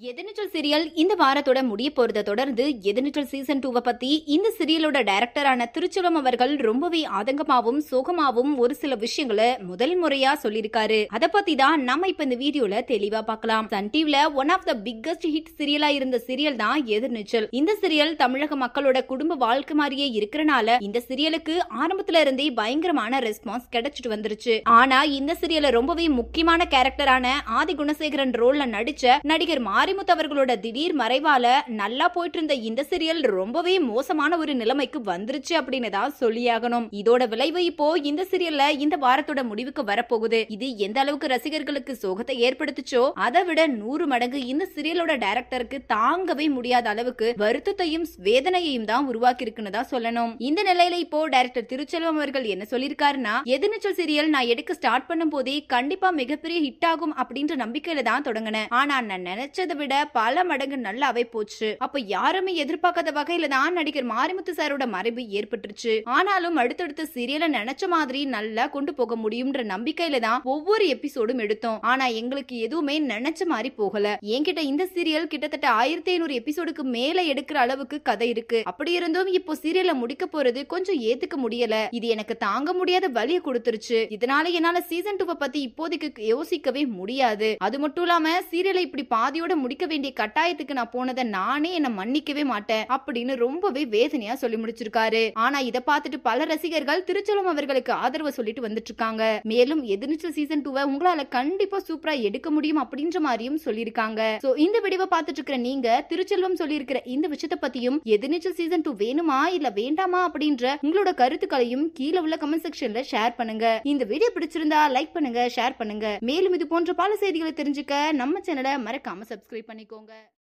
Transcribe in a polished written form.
எதிர்நீச்சல் serial இந்த வாரத்தோட முடிய போறதை தொடர்ந்து எதிர்நீச்சல் சீசன் 2 பத்தி இந்த சீரியலோட டைரக்டரான திருச்செல்வம் அவர்கள் ரொம்பவே ஆதங்கமாவும் சோகமாவும் ஒரு சில விஷயங்களை முதல் முறையா சொல்லிருக்காரு. அத பத்தி தான் நம்ம இப்ப இந்த வீடியோல தெளிவா பார்க்கலாம். சன் டிவில one of the biggest hit சீரியலா இருந்த சீரியல் தான் எதிர்நீச்சல். இந்த சீரியல் தமிழக மக்களோட குடும்ப வாழ்க்கை மாதிரியே இருக்கிறனால இந்த சீரியலுக்கு ஆரம்பத்துல இருந்தே பயங்கரமான ரெஸ்பான்ஸ் கிடைச்சிட்டு வந்துருச்சு. ஆனா இந்த சீரியல்ல ரொம்பவே முக்கியமான கேரக்டரான ஆதி குணசேகரன் ரோல்ல நடிச்ச நடிகர் மாரிமுத்து அவர்களோட திடீர் மறைவால நல்லா போயிட்டு இருந்த இந்த சீரியல் ரொம்பவே மோசமான ஒரு நிலைமைக்கு வந்துருச்சு அப்படின்னு தான் சொல்லியாகணும். இதோட விளைவு இப்போ இந்த சீரியல்ல இந்த வாரத்தோட முடிவுக்கு வரப்போகுது. இது எந்த அளவுக்கு ரசிகர்களுக்கு சோகத்தை ஏற்படுத்துச்சோ அதை விட 100 மடங்கு இந்த சீரியலோட டைரக்டருக்கு தாங்கவே முடியாத அளவுக்கு வருத்தத்தையும் வேதனையையும் தான் உருவாக்கி இருக்குன்னு தான் சொல்லணும். இந்த நிலையில இப்போ டைரக்டர் திருச்செல்வம் அவர்கள் என்ன சொல்லிருக்காருன்னா, எதிர்நீச்சல் சீரியல் நான் எடுக்க ஸ்டார்ட் பண்ணும் போதே கண்டிப்பா மிகப்பெரிய ஹிட் ஆகும் அப்படின்ற நம்பிக்கையில தான் தொடங்கினேன். ஆனா நான் நினைச்சதை விட பல மடங்கு நல்லாவே போச்சு. அப்ப யாருமே எதிர்பார்க்காத வகையில தான் நடிகர் மாரிமுத்து சாரோட மறைவு ஏற்பட்டுருச்சு. ஆனாலும் அடுத்தடுத்த சீரியலை நினைச்ச மாதிரி நல்லா கொண்டு போக முடியும்ன்ற நம்பிக்கையில தான் ஒவ்வொரு எபிசோடும் எடுத்தோம். ஆனா எங்களுக்கு எதுவுமே நினைச்ச மாதிரி போகல. என்கிட்ட இந்த சீரியல் கிட்டத்தட்ட 1500 எபிசோடுக்கு மேல எடுக்கிற அளவுக்கு கதை இருக்கு. அப்படி இருந்தும் இப்போ சீரியலை முடிக்க போறது கொஞ்சம் ஏத்துக்க முடியல. இது எனக்கு தாங்க முடியாத வலியை கொடுத்துருச்சு. இதனால என்னால சீசன் 2 பத்தி இப்போதைக்கு யோசிக்கவே முடியாது. அது மட்டும் இல்லாம சீரியலை இப்படி பாதியோட முடிக்க வேண்டிய கட்டாயத்துக்கு நான் போனதை நானே என்ன மன்னிக்கவே மாட்டேன் அப்படின்னு ரொம்பவே வேதனையா சொல்லி முடிச்சிருக்காரு. ஆனா இத பார்த்துட்டு பல ரசிகர்கள் திருச்செல்வம் அவர்களுக்கு ஆதரவு சொல்லிட்டு வந்துட்டு இருக்காங்க. மேலும் எதிர்நீச்சல் சீசன் 2 உங்களால கண்டிப்பா சூப்பரா எடுக்க முடியும் அப்படின்ற மாதிரியும் சொல்லியிருக்காங்க. சோ இந்த வீடியோவை பார்த்துட்டு இருக்கிற நீங்க திருச்செல்வம் சொல்லியிருக்கிற இந்த விஷயத்தை பத்தியும் எதிர்நீச்சல் சீசன் 2 வேணுமா இல்ல வேண்டாமா அப்படின்ற உங்களோட கருத்துக்களையும் கீழே உள்ள கமெண்ட் செக்ஷன்ல ஷேர் பண்ணுங்க. இந்த வீடியோ பிடிச்சிருந்தா லைக் பண்ணுங்க, ஷேர் பண்ணுங்க. மேலும் இது போன்ற பல செய்திகளை தெரிஞ்சுக்க நம்ம சேனலை மறக்காம சப்ஸ்கிரைப் பண்ணிக்கோங்க.